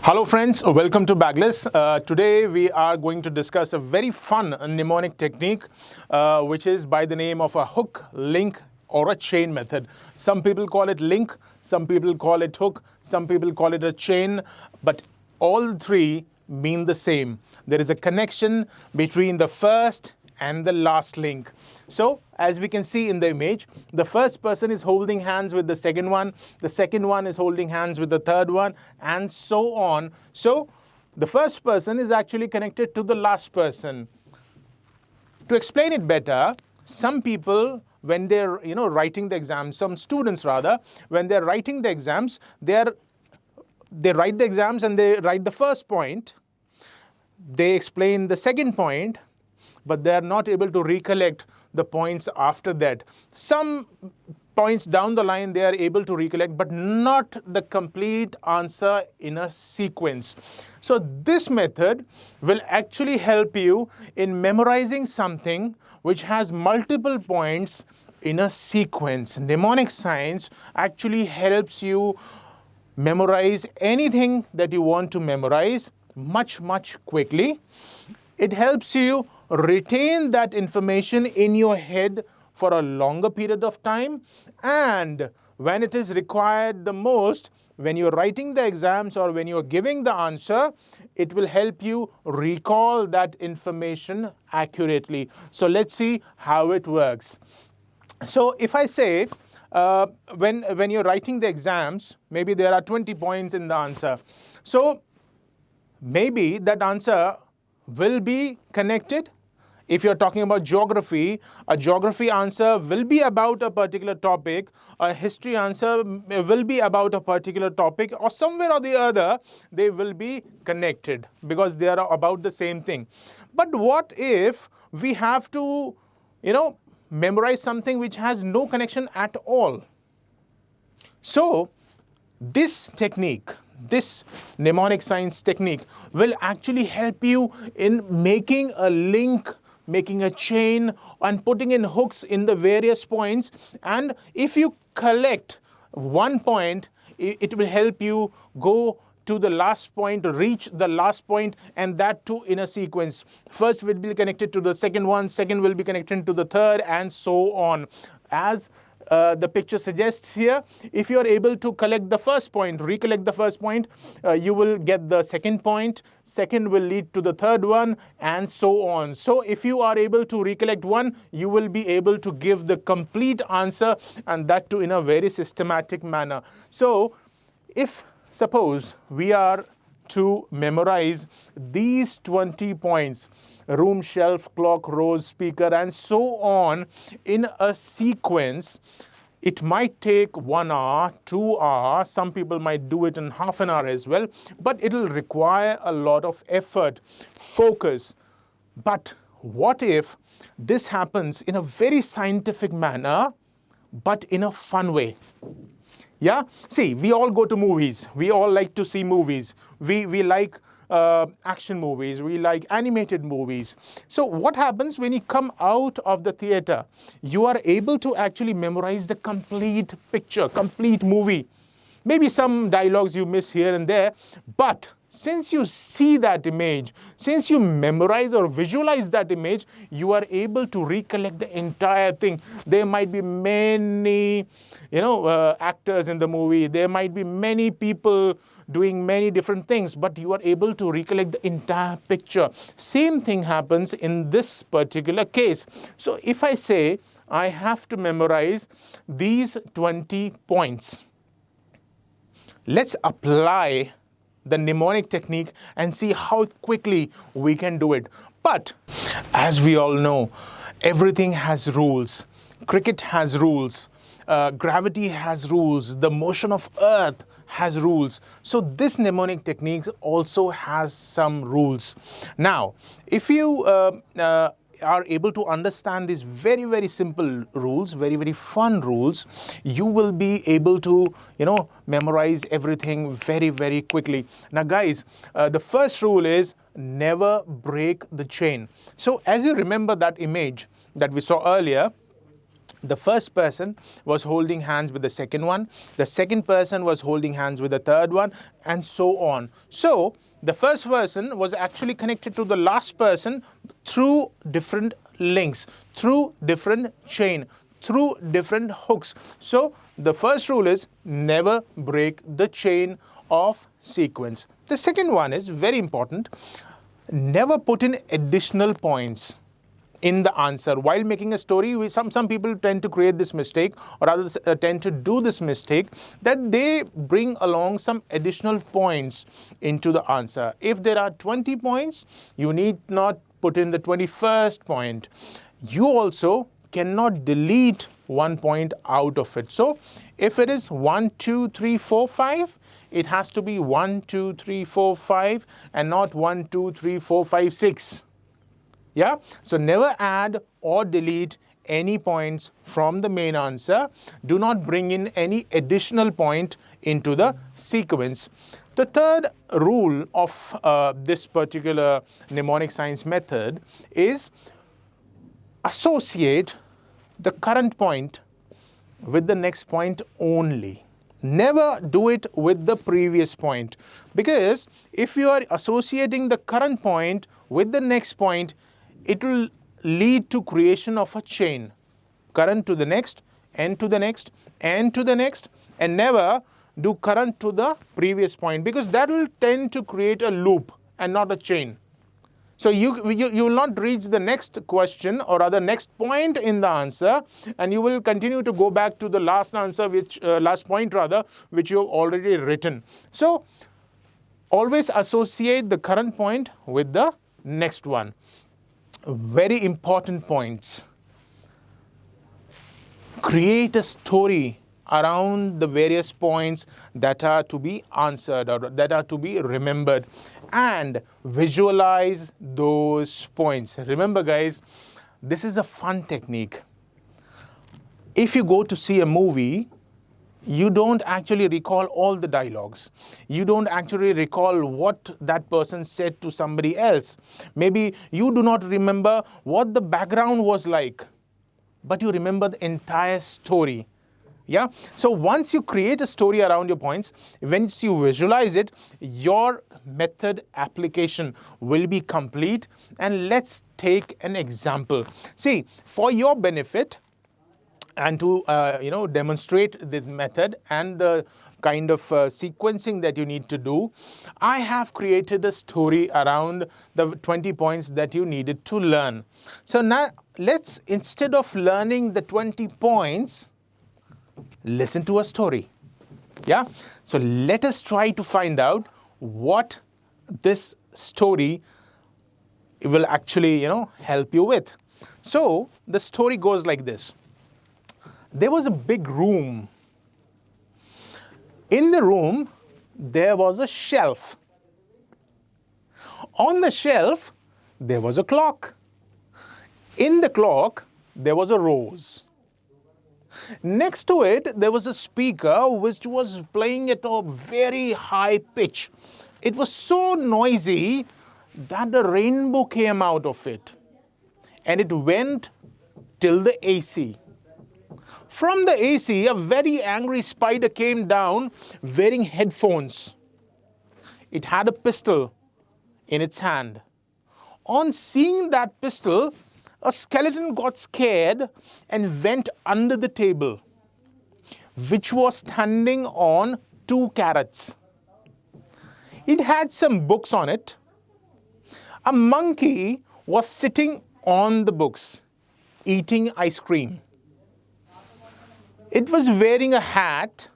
Hello friends, welcome to Bagless. Today we are going to discuss a very fun mnemonic technique which is by the name of a hook, link or a chain method. Some people call it link, some people call it hook, some people call it a chain, but all three mean the same. There is a connection between the first and the last link. So as we can see in the image, the first person is holding hands with the second one is holding hands with the third one, and so on. So the first person is actually connected to the last person. To explain it better, some people, when they're writing the exams, some students rather, when they're writing the exams, they write the exams and they write the first point, they explain the second point, but they are not able to recollect the points after that. Some points down the line they are able to recollect, but not the complete answer in a sequence. So this method will actually help you in memorizing something which has multiple points in a sequence. Mnemonic science actually helps you memorize anything that you want to memorize much quickly. It helps you retain that information in your head for a longer period of time, and when it is required the most, when you're writing the exams or when you're giving the answer, it will help you recall that information accurately. So let's see how it works. So if I say when you're writing the exams, maybe there are 20 points in the answer. So maybe that answer will be connected. If you're talking about geography, a geography answer will be about a particular topic, a history answer will be about a particular topic, or somewhere or the other they will be connected because they are about the same thing. But what if we have to, memorize something which has no connection at all? So this technique, this mnemonic science technique will actually help you in making a link, making a chain, and putting in hooks in the various points. And if you collect one point, it will help you go to the last point, reach the last point, and that too in a sequence. First will be connected to the second one, second will be connected to the third, and so on. As the picture suggests here, if you are able to collect the first point, recollect the first point, you will get the second point, second will lead to the third one, and so on. So if you are able to recollect one, you will be able to give the complete answer, and that too in a very systematic manner. So if suppose we are to memorize these 20 points, room, shelf, clock, rose, speaker, and so on in a sequence, it might take 1 hour, 2 hours. Some people might do it in half an hour as well, but it will require a lot of effort, focus. But what if this happens in a very scientific manner, but in a fun way? Yeah, see, we all go to movies. We all like to see movies. We like action movies. We like animated movies. So what happens when you come out of the theater? You are able to actually memorize the complete picture, complete movie. Maybe some dialogues you miss here and there, but since you see that image, since you memorize or visualize that image, you are able to recollect the entire thing. There might be many, actors in the movie. There might be many people doing many different things, but you are able to recollect the entire picture. Same thing happens in this particular case. So if I say I have to memorize these 20 points, let's apply the mnemonic technique and see how quickly we can do it. But as we all know, everything has rules. Cricket has rules. Gravity has rules. The motion of Earth has rules. So this mnemonic technique also has some rules. Now, if you are able to understand these very simple rules, very fun rules, you will be able to memorize everything very quickly. Now guys, the first rule is never break the chain. So as you remember that image that we saw earlier, The first person was holding hands with the second one, the second person was holding hands with the third one, and so on. So the first person was actually connected to the last person through different links, through different chain, through different hooks. So the first rule is never break the chain of sequence. The second one is very important. Never put in additional points in the answer. While making a story, some people tend to create this mistake, or rather tend to do this mistake, that they bring along some additional points into the answer. If there are 20 points, you need not put in the 21st point. You also cannot delete one point out of it. So if it is 1, 2, 3, 4, 5, it has to be 1, 2, 3, 4, 5 and not 1, 2, 3, 4, 5, 6. Yeah, so never add or delete any points from the main answer. Do not bring in any additional point into the sequence. The third rule of this particular mnemonic science method is associate the current point with the next point only. Never do it with the previous point, because if you are associating the current point with the next point, it will lead to creation of a chain. Current to the next, and to the next, and to the next, and never do current to the previous point, because that will tend to create a loop and not a chain. So you will not reach the next question, or rather next point in the answer, and you will continue to go back to the last answer, last point rather, which you have already written. So always associate the current point with the next one. Very important points. Create a story around the various points that are to be answered or that are to be remembered, and visualize those points. Remember guys, this is a fun technique. If you go to see a movie, you don't actually recall all the dialogues. You don't actually recall what that person said to somebody else. Maybe you do not remember what the background was like, but you remember the entire story. Yeah. So once you create a story around your points, once you visualize it, your method application will be complete. And let's take an example. See, for your benefit, and to demonstrate the method and the kind of sequencing that you need to do, I have created a story around the 20 points that you needed to learn. So now let's, instead of learning the 20 points, listen to a story. Yeah. So let us try to find out what this story will actually help you with. So the story goes like this. There was a big room. In the room, there was a shelf. On the shelf, there was a clock. In the clock, there was a rose. Next to it, there was a speaker which was playing at a very high pitch. It was so noisy that a rainbow came out of it, and it went till the AC. From the AC, a very angry spider came down wearing headphones. It had a pistol in its hand. On seeing that pistol, a skeleton got scared and went under the table, which was standing on 2 carrots. It had some books on it. A monkey was sitting on the books, eating ice cream. It was wearing a hat,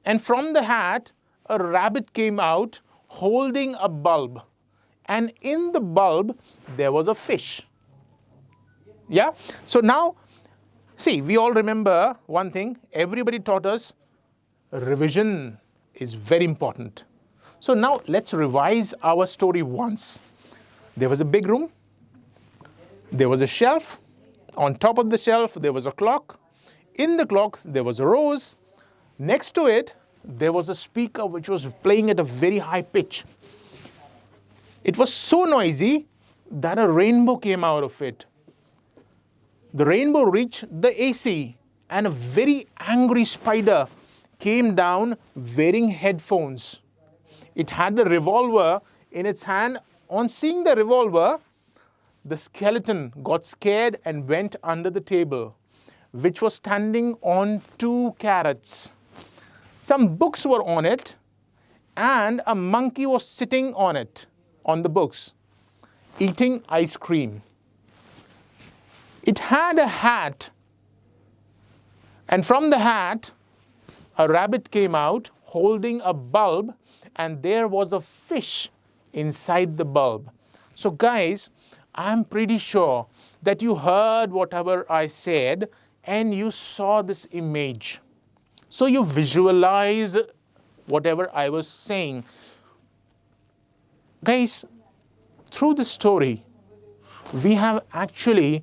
and from the hat, a rabbit came out holding a bulb. And in the bulb, there was a fish. Yeah? So now, see, we all remember one thing. Everybody taught us revision is very important. So now let's revise our story once. There was a big room. There was a shelf. On top of the shelf, there was a clock. In the clock, there was a rose. Next to it, there was a speaker which was playing at a very high pitch. It was so noisy that a rainbow came out of it. The rainbow reached the AC. and a very angry spider came down wearing headphones. It had a revolver in its hand. On seeing the revolver, the skeleton got scared and went under the table, which was standing on 2 carrots. Some books were on it, and a monkey was sitting on it, on the books, eating ice cream. It had a hat, and from the hat, a rabbit came out holding a bulb, and there was a fish inside the bulb. So guys, I'm pretty sure that you heard whatever I said and you saw this image. So you visualized whatever I was saying. Guys, through the story, we have actually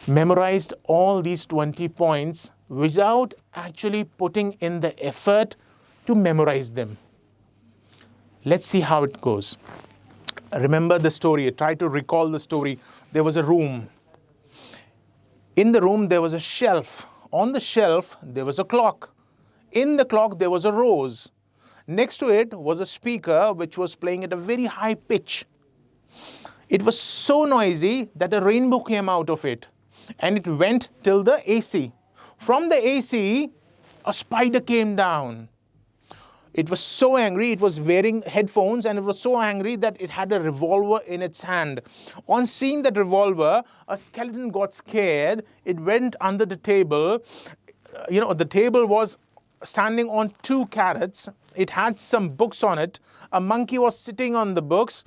memorized all these 20 points without actually putting in the effort to memorize them. Let's see how it goes. Remember the story. Try to recall the story. There was a room. In the room, there was a shelf. On the shelf, there was a clock. In the clock, there was a rose. Next to it was a speaker which was playing at a very high pitch. It was so noisy that a rainbow came out of it, and it went till the AC. From the AC, a spider came down. It was so angry. It was wearing headphones, and it was so angry that it had a revolver in its hand. On seeing that revolver, a skeleton got scared. It went under the table. The table was standing on 2 carrots. It had some books on it. A monkey was sitting on the books,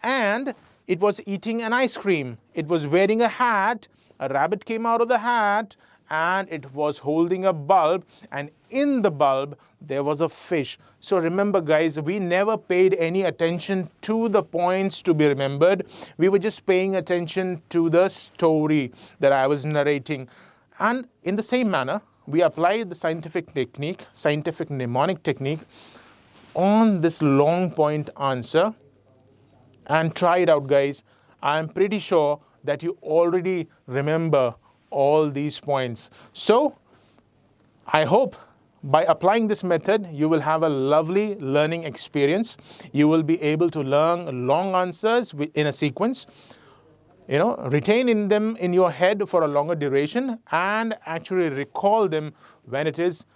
and it was eating an ice cream. It was wearing a hat. A rabbit came out of the hat, and it was holding a bulb, and in the bulb there was a fish. So remember guys, we never paid any attention to the points to be remembered. We were just paying attention to the story that I was narrating. And in the same manner, we applied the scientific mnemonic technique on this long point answer, and try it out guys. I'm pretty sure that you already remember all these points. So I hope by applying this method, you will have a lovely learning experience. You will be able to learn long answers in a sequence, retain them in your head for a longer duration, and actually recall them when it is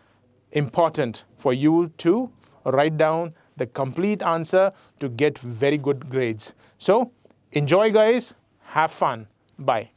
important for you to write down the complete answer to get very good grades. So enjoy guys, have fun. Bye.